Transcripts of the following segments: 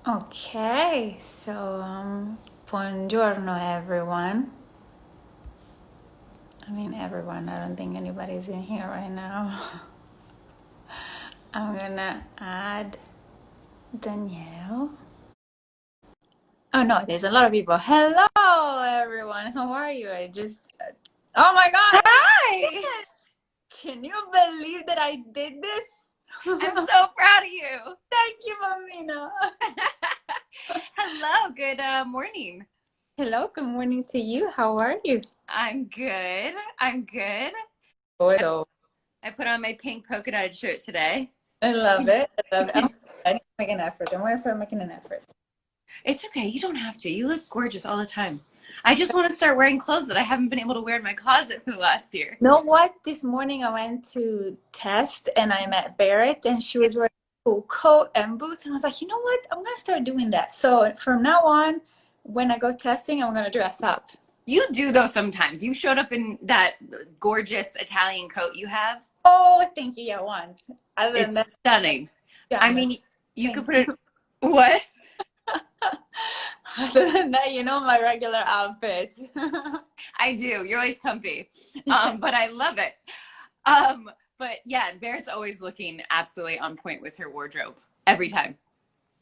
Okay, so buongiorno everyone. I mean everyone, I don't think anybody's in here right now. I'm gonna add Danielle. Oh no, there's a lot of people. Hello everyone, how are you? Oh my God, I did Hi! it! Can you believe that I did this? I'm so proud of you. Thank you, Mamina. Hello, good morning. Hello, good morning to you. How are you? I'm good. I'm good. So I put on my pink polka dot shirt today. I love it. I love it. I need to make an effort. I'm gonna start making an effort. It's okay. You don't have to. You look gorgeous all the time. I just want to start wearing clothes that I haven't been able to wear in my closet for the last year. You know what? This morning I went to test and I met Barrett and she was wearing a cool coat and boots and I was like, you know what? I'm gonna start doing that. So from now on, when I go testing, I'm gonna dress up. You do, though, sometimes. You showed up in that gorgeous Italian coat you have. Oh, thank you. Yeah, once. Other than that, It's stunning. I pajamas. mean, you could Thank put you. it. What? Other than that, my regular outfit. I do. You're always comfy. Yeah. But I love it. Um, but yeah, Barrett's always looking absolutely on point with her wardrobe every time.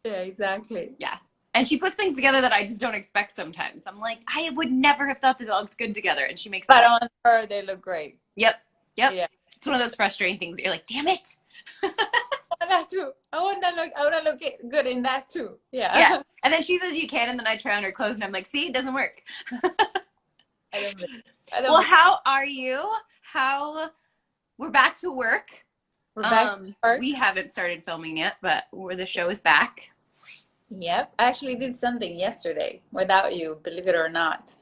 Yeah, exactly. Yeah. And she puts things together that I just don't expect sometimes. I'm like, I would never have thought that they looked good together. And she makes it But happen. on her, they look great. Yep. Yep. Yeah. It's one of those frustrating things that you're like, damn it. I want that too. I wanna look good in that too. Yeah. Yeah. And then she says you can, and then I try on her clothes and I'm like, see, it doesn't work. I don't believe. I don't Well, believe. how are you? How we're back to work. We're back to work. We haven't started filming yet, but the show is back. Yep. I actually did something yesterday without you, believe it or not.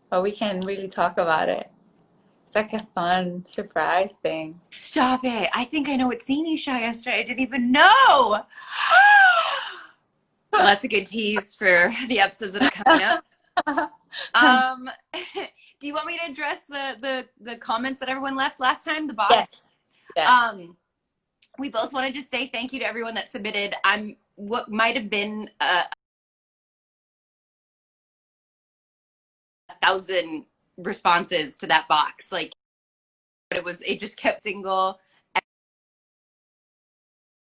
But we can really talk about it. It's like a fun surprise thing. Stop it. I think I know what scene you shot yesterday. I didn't even know. Well, that's a good tease for the episodes that are coming up. Um, do you want me to address the comments that everyone left last time, the box? Yes. Yeah. We both wanted to say thank you to everyone that submitted. I'm what might have been a thousand responses to that box. Like it just kept single.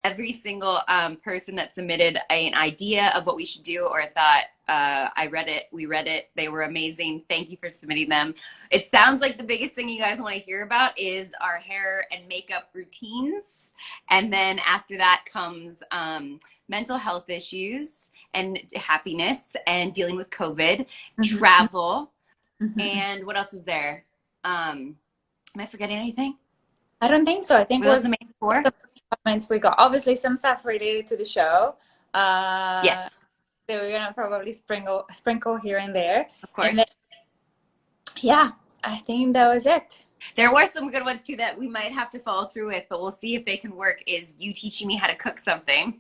Every single person that submitted an idea of what we should do or thought, I read it, we read it, they were amazing. Thank you for submitting them. It sounds like the biggest thing you guys want to hear about is our hair and makeup routines. And then after that comes mental health issues and happiness and dealing with COVID, travel, and what else was there? Am I forgetting anything? I don't think so. I think Were it those was the main four? the comments we got. Obviously, some stuff related to the show. Uh, Yes, that we're gonna probably sprinkle here and there. of And course. then, yeah, I think that was it. There were some good ones too that we might have to follow through with, but we'll see if they can work. Is you teaching me how to cook something?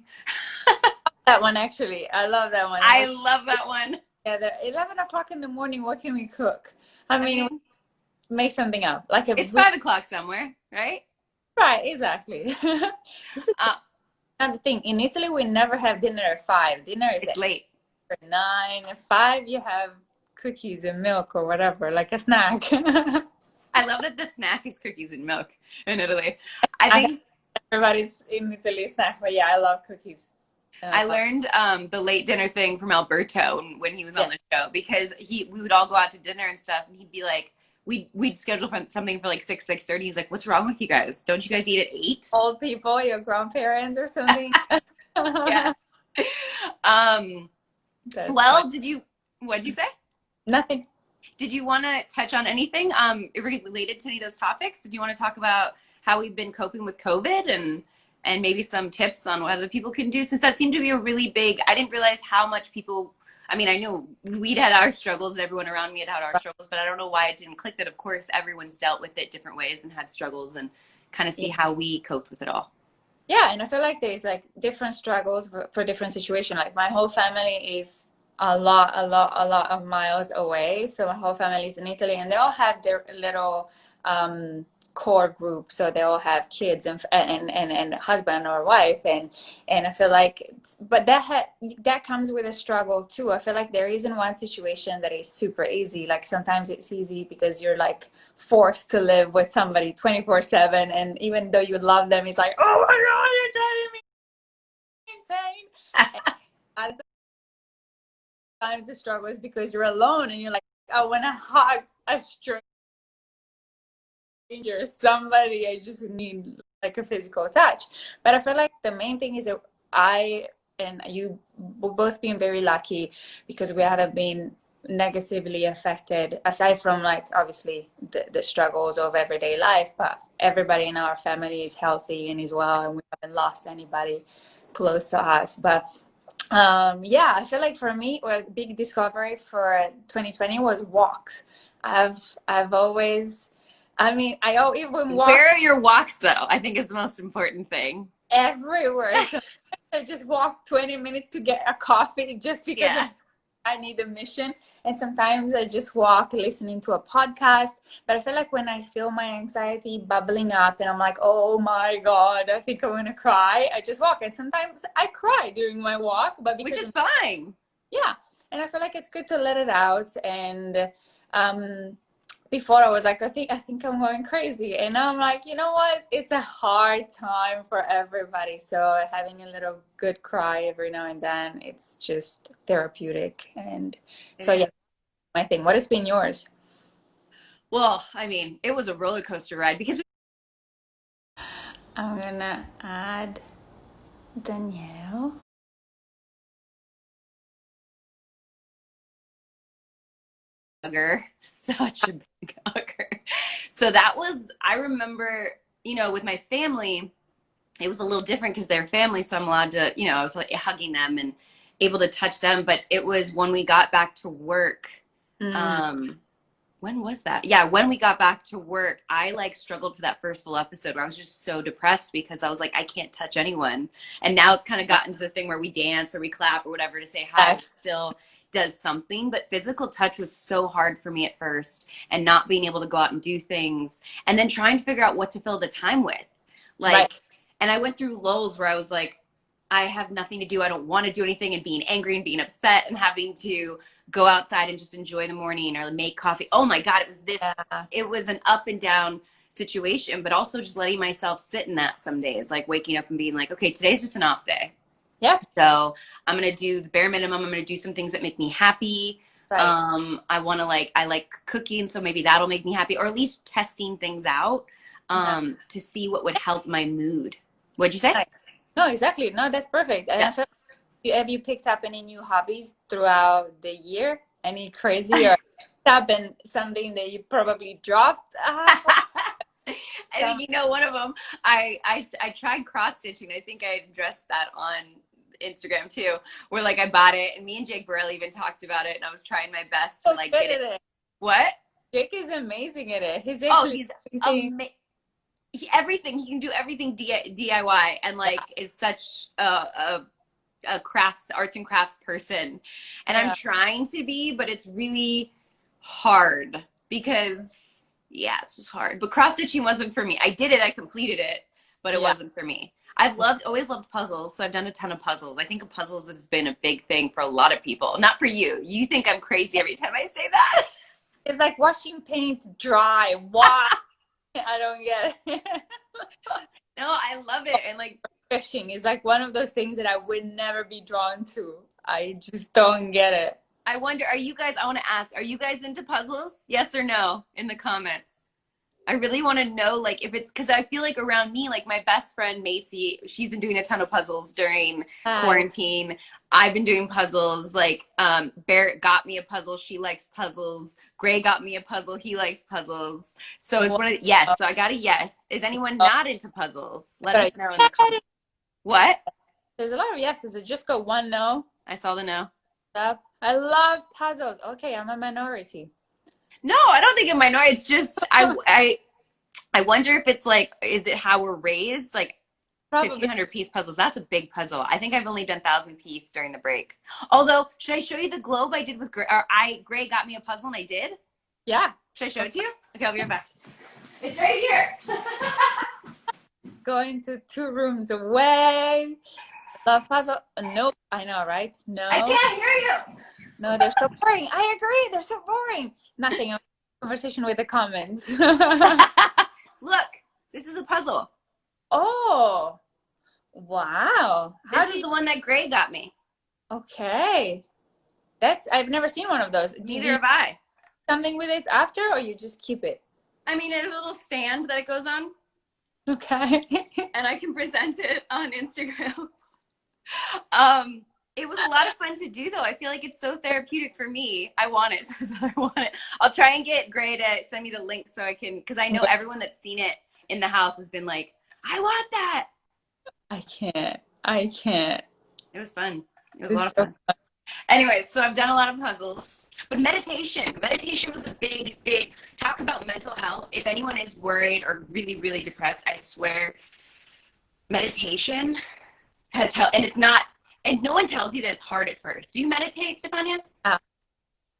That one actually, I love that one. I love that one. Yeah, 11 o'clock in the morning. What can we cook? I I mean, mean, make something up, like a it's really 5 o'clock somewhere, right? right. Exactly. This is Uh, another thing. In Italy, we never have dinner at 5. Dinner is it's at late. 9. At 5, you have cookies and milk or whatever, like a snack. I love that the snack is cookies and milk in Italy. I think Everybody's in Italy snack, but yeah, I love cookies. I learned the late dinner thing from Alberto when he was on Yes, the show because we would all go out to dinner and stuff, and he'd be like, we'd schedule something for like 6:30. He's like, "What's wrong with you guys? Don't you guys eat at 8?" old people, your grandparents or something. Yeah. Um, That's fine. well, what'd you say? Nothing. Did you want to touch on anything related to any of those topics? Did you want to talk about how we've been coping with COVID and maybe some tips on what other people can do? Since that seemed to be a really big, I didn't realize how much people, I mean, I knew we'd had our struggles and everyone around me had our struggles, but I don't know why it didn't click that, of course, everyone's dealt with it different ways and had struggles and kind of see Yeah. how we coped with it all. Yeah, and I feel like there's like different struggles for different situation. Like my whole family is a lot of miles away. So my whole family is in Italy, and they all have their little core group, so they all have kids and husband or wife, and I feel like, but that comes with a struggle too. I feel like there isn't one situation that is super easy. Like sometimes it's easy because you're like forced to live with somebody 24/7, and even though you love them, it's like, oh my God, you're driving me insane. And other times the struggle is because you're alone and you're like, I want to hug a stranger, somebody. I just need like a physical touch. But I feel like the main thing is that I and you will both been very lucky because we haven't been negatively affected, aside from like obviously the struggles of everyday life, but everybody in our family is healthy and is well, and we haven't lost anybody close to us. But yeah, I feel like for me, a big discovery for 2020 was walks. I've always, I mean, even walk Where are your walks though? I think is the most important thing. everywhere. So I just walk 20 minutes to get a coffee just because Yeah. I need a mission. And sometimes I just walk listening to a podcast. But I feel like when I feel my anxiety bubbling up and I'm like, oh my God, I think I'm gonna cry, I just walk. And sometimes I cry during my walk, but Which because is fine. yeah, and I feel like it's good to let it out. And um before I was like, I think I'm going crazy, and now I'm like, you know what, it's a hard time for everybody, so having a little good cry every now and then, it's just therapeutic. And It so yeah, is. my thing. What has been yours? Well, I mean, it was a roller coaster ride because I'm gonna add Danielle. hugger, such a big hugger. So that was, I remember, with my family, it was a little different because they're family. So I'm allowed to, I was like hugging them and able to touch them. But it was when we got back to work. Mm, Um, when was that? Yeah, when we got back to work, I like struggled for that first full episode where I was just so depressed because I was like, I can't touch anyone. And now it's kind of gotten to the thing where we dance or we clap or whatever to say hi, yes, which still does something. But physical touch was so hard for me at first, and not being able to go out and do things and then trying to figure out what to fill the time with. right, Like, and I went through lulls where I was like, I have nothing to do. I don't want to do anything, and being angry and being upset and having to go outside and just enjoy the morning or make coffee. Oh my God, yeah, it was an up and down situation, but also just letting myself sit in that some days, like waking up and being like, okay, today's just an off day. yeah, So I'm going to do the bare minimum. I'm going to do some things that make me happy. right, I like cooking, so maybe that'll make me happy, or at least testing things out no, to see what would help my mood. What'd you say? right. No, exactly, no, that's perfect. And I Yeah. feel like, have you picked up any new hobbies throughout the year? Any crazy or happened something that you probably dropped? I think one of them. I tried cross stitching. I think I addressed that on Instagram too, where like I bought it, and me and Jake Burrell even talked about it, and I was trying my best to So like good get it. at it. What? Jake is amazing at it. He's Oh, actually he's thinking, amazing. Everything he can do, everything DIY, and yeah, like is such a crafts arts and crafts person, and I'm yeah, trying to be, but it's really hard because yeah, it's just hard. But cross stitching wasn't for me. I did it, I completed it, but it yeah. wasn't for me. Always loved puzzles, so I've done a ton of puzzles. I think puzzles has been a big thing for a lot of people. Not for you. You think I'm crazy every time I say that. It's like watching paint dry. Why? I don't get it. No, I love it, and like Fishing is like one of those things that I would never be drawn to. I just don't get it. I wonder, are you guys? I want to ask, are you guys into puzzles? Yes or no in the comments. I really want to know, like, if it's because I feel like around me, like my best friend Macy, she's been doing a ton of puzzles during Hi. quarantine. I've been doing puzzles. Like, Barrett got me a puzzle. She likes puzzles. Gray got me a puzzle. He likes puzzles. So it's Wow. one of yes. So I got a yes. Is anyone I not into puzzles? Let got a us know in the comments. yes. What? There's a lot of yeses. I just got one no. I saw the no. Up. I love puzzles. Okay, I'm a minority. No, I don't think a minority. It's just I wonder if it's like, is it how we're raised? Like, Probably. 1,500 piece puzzles. That's a big puzzle. I think I've only done 1,000 piece during the break. Although, should I show you the globe I did with Gray? Gray got me a puzzle and I did. Yeah. Should I show it to you? Okay, I'll be right back. It's right here. Going to 2 rooms away. Love puzzle. Nope. I know, right? I No. can't hear you. No, they're so boring. I agree. They're so boring. Nothing. Conversation with the comments. Look, this is a puzzle. Oh, wow. How This do is you? the one that Gray got me. Okay. I've never seen one of those. Do Neither you have I. do something with it after, or you just keep it? I mean, there's a little stand that it goes on, Okay. and I can present it on Instagram. Um, it was a lot of fun to do, though. I feel like it's so therapeutic for me. I want it, so I want it. I'll try and get Gray to send me the link so I can, because I know everyone that's seen it in the house has been like, I want that. I can't. I can't. It was fun. It was a This lot is of so fun. Anyways, so I've done a lot of puzzles, but meditation was a big talk about mental health. If anyone is worried or really depressed, I swear meditation has helped. And it's not, and no one tells you that it's hard at first. Do you meditate, Stefania? fun.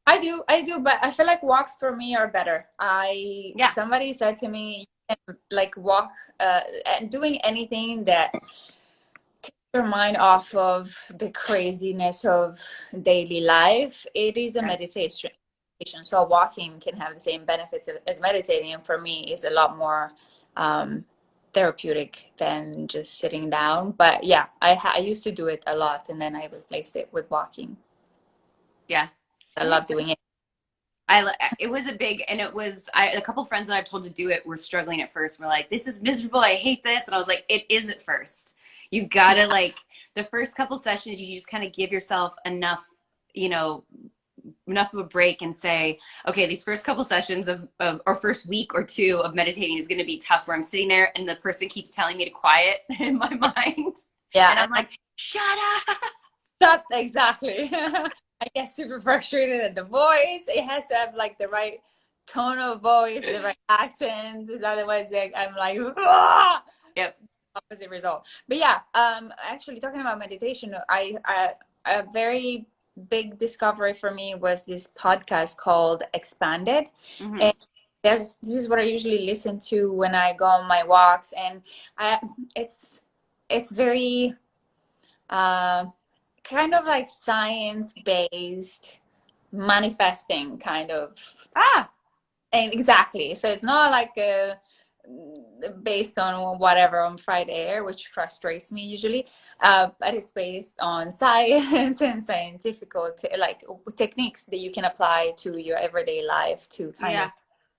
I do, but I feel like walks for me are better. Yeah. Somebody said to me, you can, like walk, and doing anything that your mind off of the craziness of daily life, it is a Okay. meditation. So walking can have the same benefits as meditating, and for me is a lot more um, therapeutic than just sitting down. But yeah, I used to do it a lot, and then I replaced it with walking. Yeah. I That love makes doing sense. it. It was a big, and it was, a couple friends that I've told to do it were struggling at first. We're like, this is miserable. I hate this. And I was like, it is at first. You've got to like, the first couple sessions, you just kind of give yourself enough, you know, enough of a break and say, okay, these first couple sessions or first week or two of meditating is going to be tough where I'm sitting there and the person keeps telling me to quiet in my mind. Yeah, And I'm and like, shut up. that exactly. I get super frustrated at the voice. It has to have like the right tone of voice, the right accent. Because otherwise, like, I'm like, "Ah!" Yep. Opposite result. But yeah, actually talking about meditation, I a very big discovery for me was this podcast called Expanded, Mm-hmm. and this is what I usually listen to when I go on my walks, and I it's it's very uh, kind of like science based manifesting kind of, Ah, and exactly, so it's not like based on whatever on Friday air, which frustrates me usually, but it's based on science and scientific like techniques that you can apply to your everyday life to kind of yeah.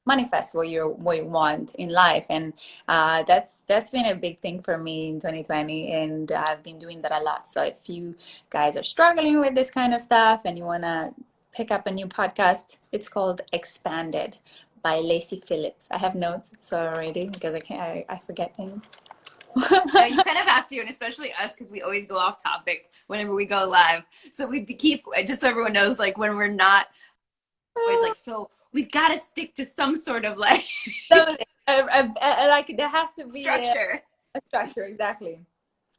manifest what you want in life. And that's been a big thing for me in 2020, and I've been doing that a lot. So if you guys are struggling with this kind of stuff and you want to pick up a new podcast, it's called Expanded by Lacey Phillips. I have notes so already because I forget things. No, you kind of have to, and especially us because we always go off topic whenever we go live. So we keep, just so everyone knows, like when we're not always like, so we've got to stick to some sort of like So, like there has to be structure. a structure, exactly.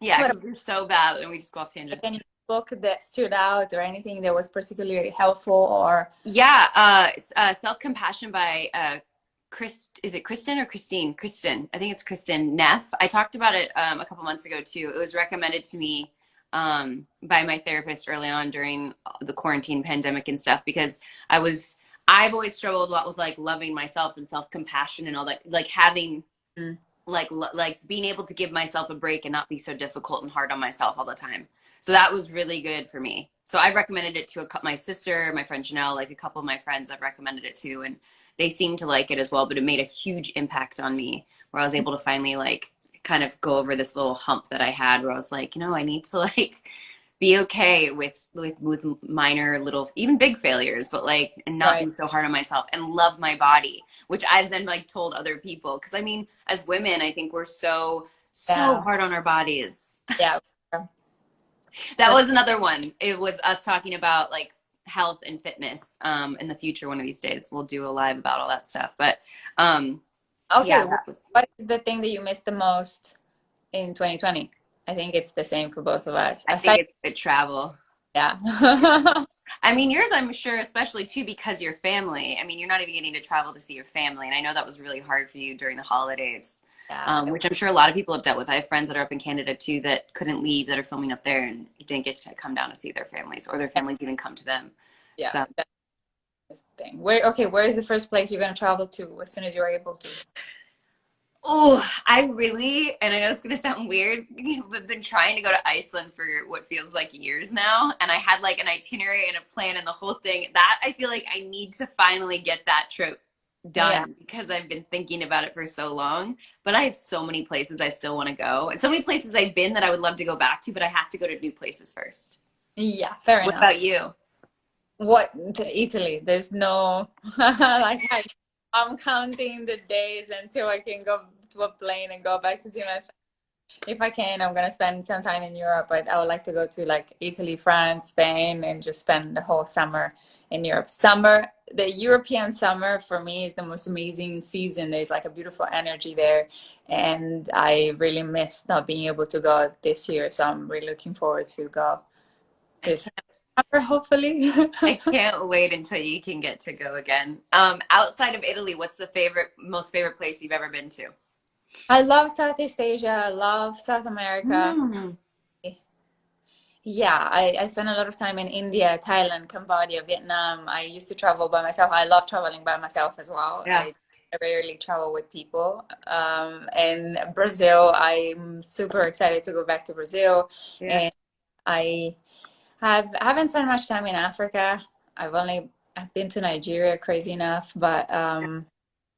Yeah, What because we're so bad and we just go off like tangent. any book that stood out or anything that was particularly helpful or Yeah, Self Compassion by Chris. Is it Kristen or Christine? Kristen. I think it's Kristen Neff. I talked about it a couple months ago too. It was recommended to me by my therapist early on during the quarantine pandemic and stuff because I've always struggled a lot with like loving myself and self compassion and all that, like having mm, like being able to give myself a break and not be so difficult and hard on myself all the time. So that was really good for me. So I recommended it to my sister, my friend Janelle, like a couple of my friends I've recommended it to, and they seem to like it as well. But it made a huge impact on me where I was able to finally like kind of go over this little hump that I had where I was like, I need to like be okay with minor little even big failures but like and not right. be so hard on myself and love my body, which I've then like told other people because I mean as women I think we're so Yeah. hard on our bodies. Yeah. That For was another one. It was us talking about like health and fitness in the future. One of these days we'll do a live about all that stuff, but um okay, yeah, that was, what is the thing that you missed the most in 2020? I think it's the same for both of us. I think Aside, it's good travel. yeah. I mean, yours, I'm sure, especially too, because your family. I mean, you're not even getting to travel to see your family. And I know that was really hard for you during the holidays, Yeah, which I'm sure a lot of people have dealt with. I have friends that are up in Canada too that couldn't leave, that are filming up there and didn't get to come down to see their families, or their families even come to them. yeah, So, that's the thing. Where is the first place you're gonna travel to as soon as you're able to? oh, I really, and I know it's going to sound weird, but been trying to go to Iceland for what feels like years now. And I had like an itinerary and a plan and the whole thing. That I feel like I need to finally get that trip Yeah, done because I've been thinking about it for so long. But I have so many places I still want to go, and so many places I've been that I would love to go back to, but I have to go to new places first. yeah, fair What enough. about you? What to Italy? There's no like I'm counting the days until I can go to a plane and go back to see my. If I can, I'm gonna spend some time in Europe, but I would like to go to like Italy, France, Spain, and just spend the whole summer in Europe. Summer, the European summer for me is the most amazing season. There's like a beautiful energy there, and I really miss not being able to go this year. So I'm really looking forward to go I this summer, hopefully. I can't wait until you can get to go again. Outside of Italy, what's the most favorite place you've ever been to? I love Southeast Asia. I love South America. Mm. Yeah, I spent a lot of time in India, Thailand, Cambodia, Vietnam. I used to travel by myself. I love traveling by myself as well. Yeah, I rarely travel with people. And Brazil, I'm super excited to go back to Brazil. yeah. And I haven't spent much time in Africa. I've been to Nigeria, crazy enough, but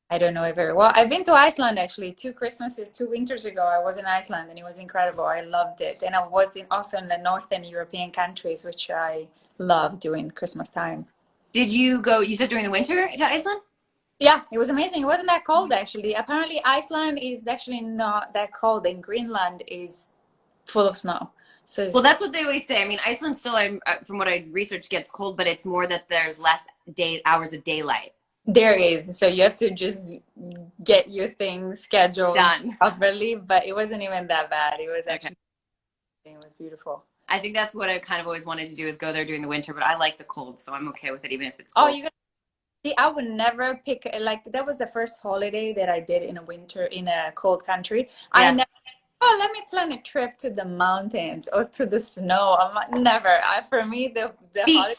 I don't know it very well. I've been to Iceland actually 2 Christmases, 2 winters ago. I was in Iceland and it was incredible. I loved it. And I was also in the Northern European countries, which I love during Christmas time. Did you go, you said during the winter to Iceland? Yeah, it was amazing. It wasn't that cold actually. Apparently, Iceland is actually not that cold, and Greenland is full of snow. So Well, that's what they always say. I mean, Iceland still, from what I researched, gets cold, but it's more that there's less hours of daylight. there is. So you have to just get your things scheduled Done. properly, but it wasn't even that bad. It was Okay. actually, it was beautiful. I think that's what I kind of always wanted to do is go there during the winter, but I like the cold, so I'm okay with it even if it's Oh, cold. you see, I would never pick like that was the first holiday that I did in a winter in a cold country. I Yeah. never, oh, let me plan a trip to the mountains or to the snow. I'm like, never. For me, the holiday, Beach.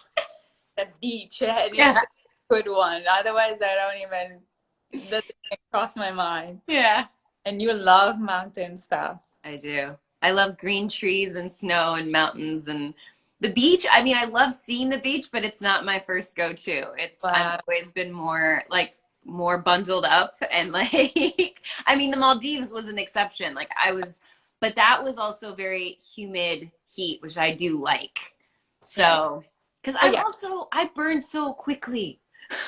the beach, yeah, it needs Yeah. to be a good one. Otherwise, I don't even doesn't even cross my mind. Yeah. And you love mountain stuff. I do. I love green trees and snow and mountains and the beach. I mean, I love seeing the beach, but it's not my first go-to. I've Wow. always been more bundled up and like I mean, the Maldives was an exception. But that was also very humid heat, which I do like. Yeah. So, because Oh yeah. I burn so quickly.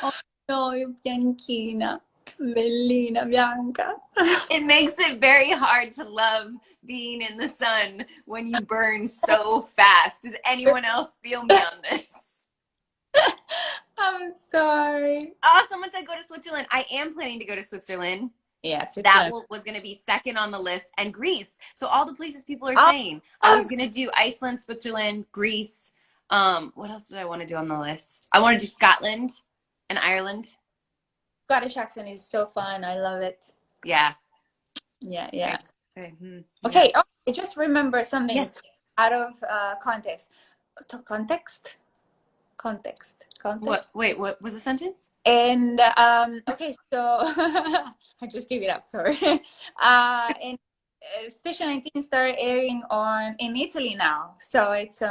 Oh no, you're Bianchina, Bellina, Bianca. It makes it very hard to love being in the sun when you burn so fast. Does anyone else feel me on this? I'm sorry. Oh, someone said go to Switzerland. I am planning to go to Switzerland. Yeah, That Switzerland. was going to be second on the list, and Greece. So all the places people are Oh, saying. I was oh, going to do Iceland, Switzerland, Greece. What else did I want to do on the list? I want to do Scotland and Ireland. Scottish accent is so fun. I love it. Yeah. Yeah, Okay. yeah. Okay. Yeah. Okay, oh, I just remember something Yes. out of context. What? Context. Wait. What was the sentence? And okay, so I just gave it up. Sorry. And Station 19 started airing on in Italy now, so it's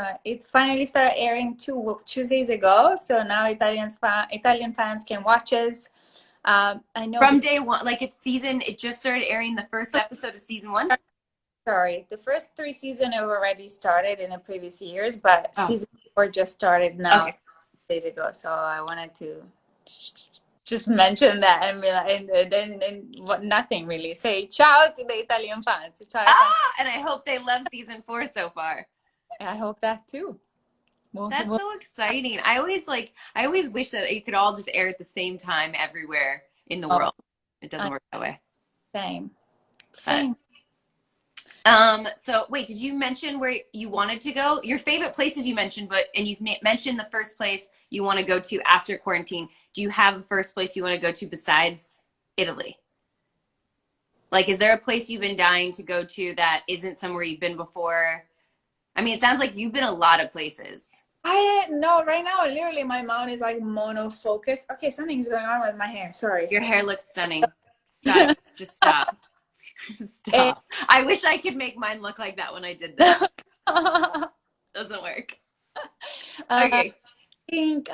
finally started airing Tuesdays ago. So now Italian fans can watch us. I know From because day one, like it just started airing the first episode of season one. sorry, the first 3 seasons have already started in the previous years, but Oh, season 4 just started now okay. days ago. So I wanted to just mention that and be like, and then what? Nothing really. Say ciao to the Italian fans. Ciao, Italian. Ah, and I hope they love season four so far. I hope that too. That's Well, so exciting. I always wish that it could all just air at the same time everywhere in the oh, world. It doesn't I- work that way. same, But same. So wait, did you mention where you wanted to go? Your favorite places you mentioned, but and you've mentioned the first place you want to go to after quarantine. Do you have a first place you want to go to besides Italy? Like, is there a place you've been dying to go to that isn't somewhere you've been before? I mean, it sounds like you've been a lot of places. I no, right now, literally, my mouth is like mono focus. Okay, something's going on with my hair. Sorry. Your hair looks stunning. Stop. Just stop. Eh, Stop. I wish I could make mine look like that when I did this. Doesn't work. I Okay. think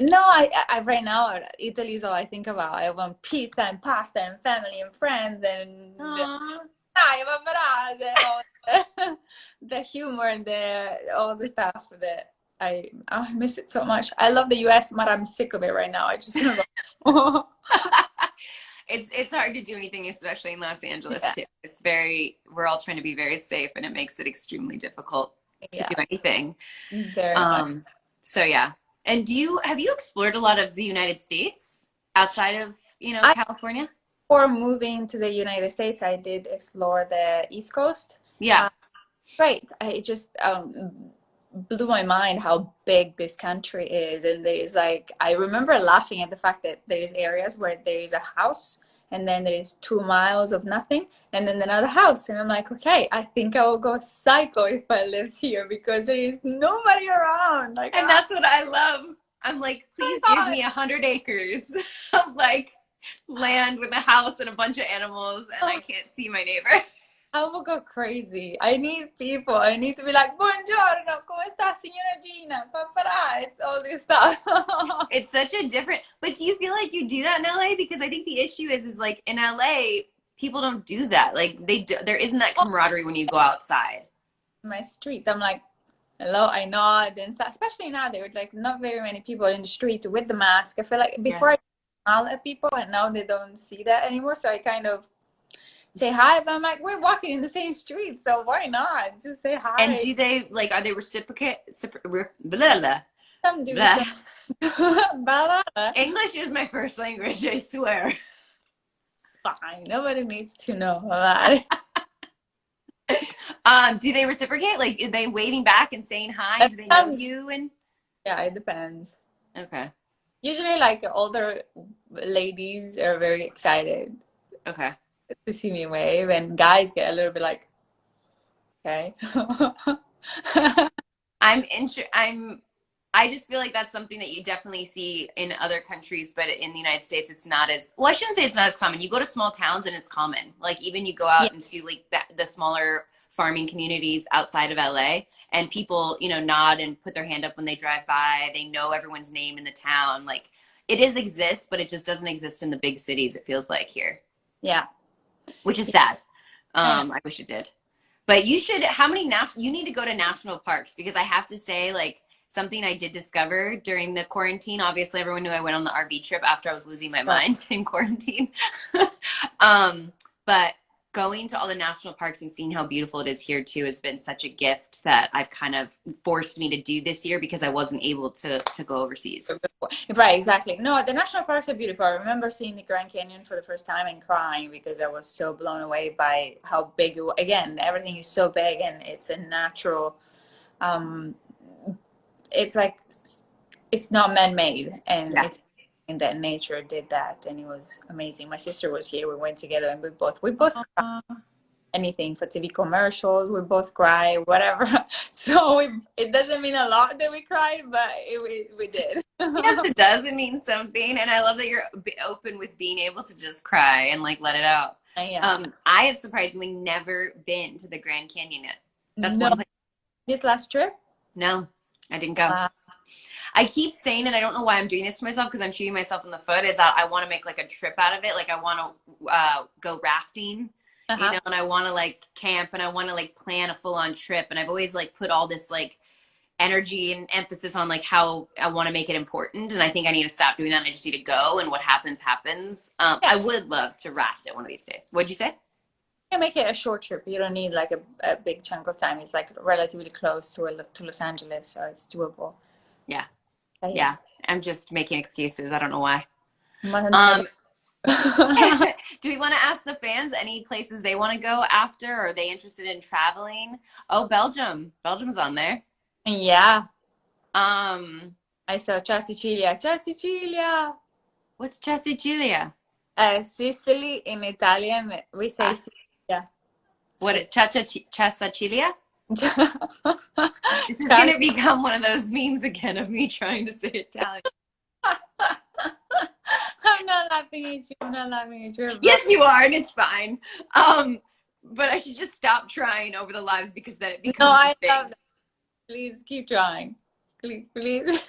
no, I right now Italy is all I think about. I want pizza and pasta and family and friends and Aww. dai, paparate, all the humor and the all the stuff that I miss it so much. I love the US, but I'm sick of it right now. I just want to go. It's hard to do anything, especially in Los Angeles Yeah, too. It's very we're all trying to be very safe, and it makes it extremely difficult to yeah, do anything. very much. Um, so yeah. And have you explored a lot of the United States outside of, I California? Before moving to the United States, I did explore the East Coast. Yeah. Great. I just blew my mind how big this country is. And there's like, I remember laughing at the fact that there's areas where there is a house and then there is 2 miles of nothing and then another house. And I'm like, okay, I think I will go psycho if I lived here because there is nobody around. Like, And that's what I love. I'm like, my please give God. me 100 acres of like land with a house and a bunch of animals, and I can't see my neighbor. I will go crazy. I need people. I need to be like, buongiorno, come sta, signora Gina? Papà, it's all this stuff. It's such a different, but do you feel like you do that in LA? Because I think the issue is like in LA, people don't do that. Like there isn't that camaraderie when you go outside. My street, I'm like, hello, I nod and stuff. Especially now, there were like not very many people in the street with the mask. I feel like Yeah. before I smile at people, and now they don't see that anymore. So I kind of say hi, but I'm like, we're walking in the same street, so why not? Just say And hi. do they like are they blah, blah, Some do, blah. some. Blah, blah. English is my first language, I swear. Fine. Nobody needs to know about it. Do they reciprocate? Like, are they waving back and saying hi? And do they know you? And Yeah, it depends. okay, Usually, like older ladies are very excited okay. to see me wave, and guys get a little bit like, okay. I just feel like that's something that you definitely see in other countries, but in the United States, it's not as well. I shouldn't say it's not as common. You go to small towns and it's common. Like even you go Yeah, out into like the smaller farming communities outside of LA, and people, nod and put their hand up when they drive by. They know everyone's name in the town. Like it is exists, but it just doesn't exist in the big cities. It feels like here, yeah, which is yeah. sad. I know. I wish it did. But you should, how many you need to go to national parks because I have to say, like, something I did discover during the quarantine. Obviously, everyone knew I went on the RV trip after I was losing my Right. mind in quarantine. um, but going to all the national parks and seeing how beautiful it is here too has been such a gift that I've kind of forced me to do this year because I wasn't able to go overseas. Right, exactly. No, the national parks are beautiful. I remember seeing the Grand Canyon for the first time and crying because I was so blown away by how big it was. Again, everything is so big and it's a natural, um, it's like, it's not man-made and Yeah. it's in that nature did that and it was amazing. My sister was here. We went together and we both cried. Anything for TV commercials. We both cry, whatever. So it doesn't mean a lot that we cried, but we did. Yes, it does. It means something. And I love that you're open with being able to just cry and like let it out. Yeah. I have surprisingly never been to the Grand Canyon yet. That's No, one place. this last trip. No, I didn't go. Uh, I keep saying, and I don't know why I'm doing this to myself because I'm shooting myself in the foot, is that I want to make like a trip out of it. Like I want to go rafting, uh-huh. and I want to like camp and I want to like plan a full on trip. And I've always like put all this like energy and emphasis on like how I want to make it important. And I think I need to stop doing that. And I just need to go and what happens, happens. Yeah, I would love to raft it one of these days. What'd you say? you can make it a short trip. You don't need like a big chunk of time. It's like relatively close to Los Angeles, so it's doable. Yeah. But yeah. Yeah. I'm just making excuses. I don't know why. Must Um, not- Do we want to ask the fans any places they want to go after? Or are they interested in traveling? Oh, Belgium. Belgium's on there. Yeah, Um, I saw Ciao Sicilia. Ciao Sicilia. what's Sicilia? Sicily in Italian, we say Uh, Sicilia. what? So, Sicilia? This is Ciao. gonna become one of those memes again of me trying to say Italian. I'm not laughing at you. I'm not laughing at you. Yes, you are, and it's fine. But I should just stop trying over the lives because then it No, becomes a I love thing. that. Please keep trying. Please, please.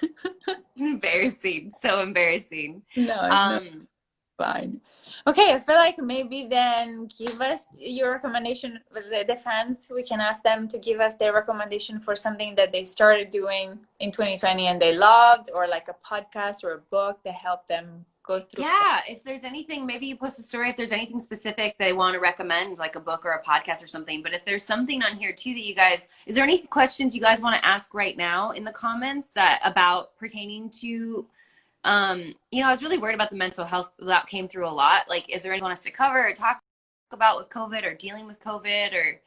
Embarrassing, so embarrassing. No, no, Um, fine. Okay, I feel like maybe then give us your recommendation. The fans, we can ask them to give us their recommendation for something that they started doing in 2020 and they loved, or like a podcast or a book that helped them go through. yeah, if there's anything, maybe you post a story if there's anything specific they want to recommend, like a book or a podcast or something. But if there's something on here too that you guys, is there any questions you guys want to ask right now in the comments that about pertaining to, I was really worried about the mental health that came through a lot. Like, is there anything you want us to cover or talk about with COVID or dealing with COVID or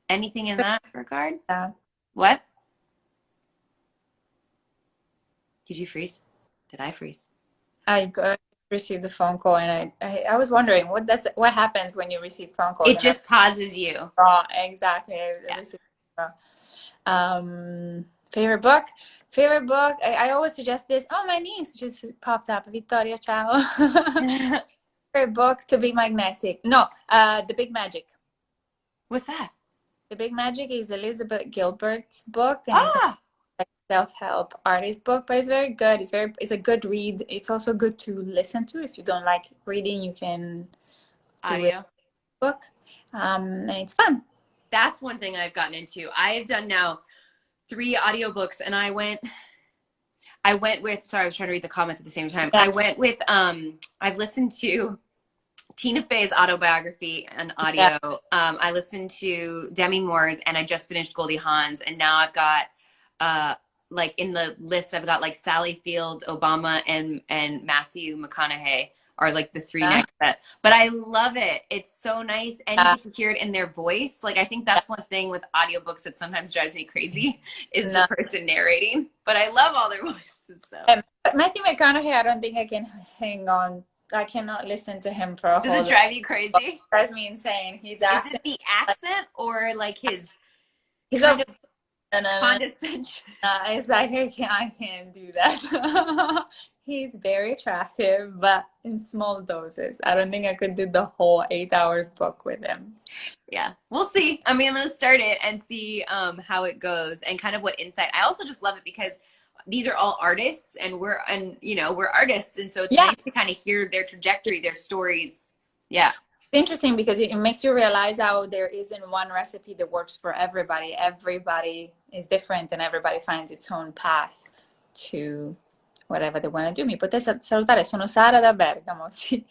anything in that regard? Yeah. What? Did you freeze? Did I freeze? Received a phone call and I was wondering what happens when you receive phone calls It and just pauses you. raw. Exactly. I Yeah. received raw. Favorite book? Favorite book? I always suggest this. Oh, my niece just popped up. Vittoria, ciao. Favorite book to be magnetic. No, The Big Magic. What's that? The Big Magic is Elizabeth Gilbert's book, and it's a Ah, like, self-help artist book, but it's very good. It's a good read. It's also good to listen to. If you don't like reading, you can do it audio. book. And it's fun. That's one thing I've gotten into. I've done now 3 audiobooks and I went with, sorry, I was trying to read the comments at the same time. Yeah. I went with, I've listened to Tina Fey's autobiography and audio. Yeah. I listened to Demi Moore's and I just finished Goldie Hawn's. And now I've got, like in the list, I've got like Sally Field, Obama, and Matthew McConaughey are like the 3 next set. But I love it. It's so nice. And you get to hear it in their voice. Like, I think that's one thing with audiobooks that sometimes drives me crazy is the person narrating. But I love all their voices. So Matthew McConaughey, I don't think I can hang on. I cannot listen to him for a whole. Does it drive you crazy? It drives me insane. His accent. Is it the accent or like his also condescension? It's like I can't do that. He's very attractive, but in small doses. I don't think I could do the whole 8 hours book with him. Yeah, we'll see. I mean, I'm going to start it and see how it goes and kind of what insight. I also just love it because these are all artists and we're artists. And so it's nice to kind of hear their trajectory, their stories. Yeah. It's interesting because it makes you realize how there isn't one recipe that works for everybody. Everybody is different and everybody finds its own path to whatever they want to do. Mi potete salutare? Sono Sara da Bergamo. Sì.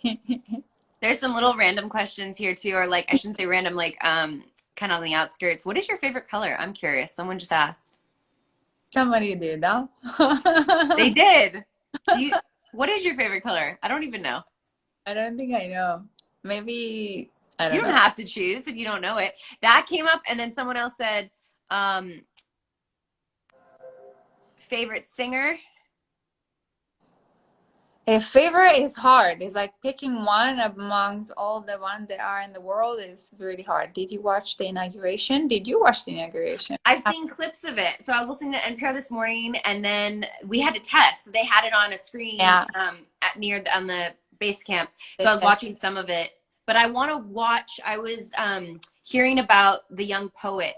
There's some little random questions here too, or like, I shouldn't say random, like kind of on the outskirts. What is your favorite color? I'm curious. Someone just asked. Somebody did, huh? They did. What is your favorite color? I don't even know. I don't think I know. Maybe, I don't You know. don't have to choose if you don't know it. That came up, and then someone else said, favorite singer? A favorite is hard. It's like picking one amongst all the ones that are in the world is really hard. Did you watch the inauguration? Did you watch the inauguration? I've seen clips of it. So I was listening to NPR this morning, and then we had to test. They had it on a screen on the base camp. So I was watching some of it. But I want to watch. I was hearing about the young poet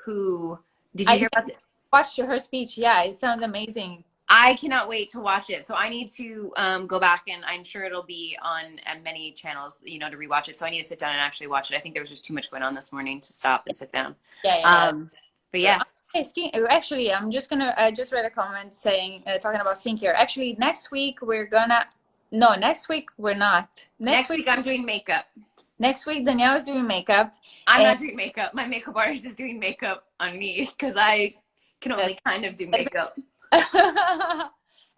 who. Did you hear about it? Watched her speech. Yeah, it sounds amazing. I cannot wait to watch it. So I need to go back, and I'm sure it'll be on many channels, to rewatch it. So I need to sit down and actually watch it. I think there was just too much going on this morning to stop and sit down. But yeah. Hey, actually, I just read a comment saying, talking about skincare. Actually, next week we're not. Next week Next week I'm doing makeup. Next week Danielle is doing makeup. I'm not doing makeup. My makeup artist is doing makeup on me because I can only kind of do makeup.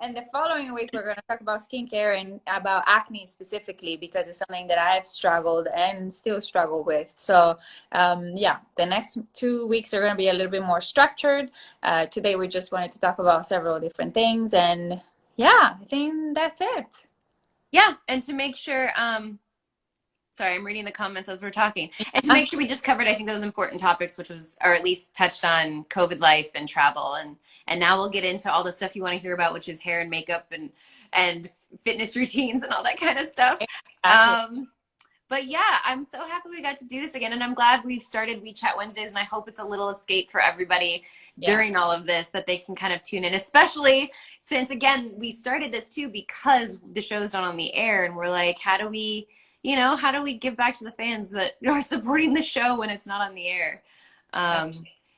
And the following week, we're going to talk about skincare and about acne specifically because it's something that I've struggled and still struggle with. So, yeah, the next 2 weeks are going to be a little bit more structured. Today, we just wanted to talk about several different things. And yeah, I think that's it. Yeah, and to make sure, sorry, I'm reading the comments as we're talking. And to make sure we just covered, I think, those important topics, which was, or at least touched on COVID life and travel. And now we'll get into all the stuff you want to hear about, which is hair and makeup and fitness routines and all that kind of stuff. Exactly. But yeah, I'm so happy we got to do this again. And I'm glad we've started WeChat Wednesdays. And I hope it's a little escape for everybody Yeah. during all of this that they can kind of tune in, especially since, again, we started this too because the show is not on the air. And we're like, how do we, how do we give back to the fans that are supporting the show when it's not on the air?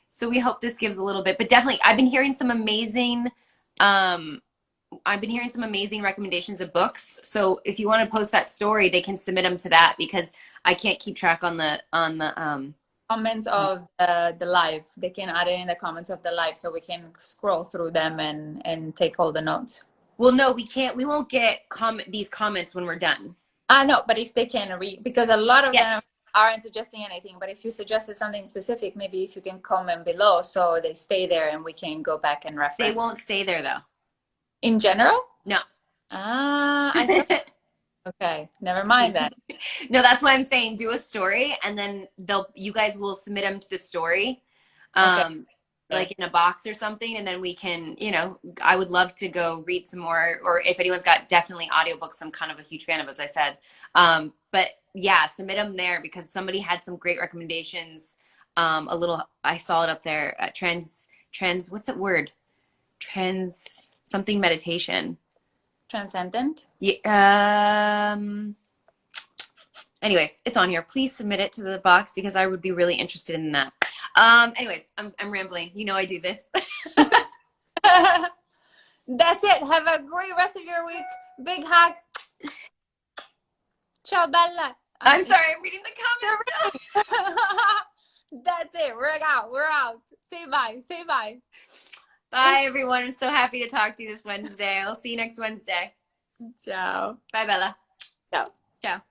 So we hope this gives a little bit. But definitely, I've been hearing some amazing recommendations of books. So if you want to post that story, they can submit them to that because I can't keep track on the Comments of the live. They can add it in the comments of the live so we can scroll through them and take all the notes. Well, no, we can't. We won't get these comments when we're done. No, but if they can read, because a lot of them Yes. aren't suggesting anything. But if you suggested something specific, maybe if you can comment below so they stay there and we can go back and They reference. won't stay there though. In general? No. I thought, okay, never mind that. No, that's why I'm saying do a story and then you guys will submit them to the story. Okay. Like in a box or something, and then we can, I would love to go read some more, or if anyone's got definitely audiobooks, I'm kind of a huge fan of, as I said. But yeah, submit them there because somebody had some great recommendations. I saw it up there, what's that word? Trans something meditation. Transcendent? Yeah, anyways, it's on here. Please submit it to the box because I would be really interested in that. Anyways, I'm rambling. I do this. That's it. Have a great rest of your week. Big hug. Ciao, Bella. I'm sorry, I'm reading the comments. That's it. We're out. We're out. Say bye. Say bye. Bye, everyone. I'm so happy to talk to you this Wednesday. I'll see you next Wednesday. Ciao. Bye, Bella. Ciao. Ciao.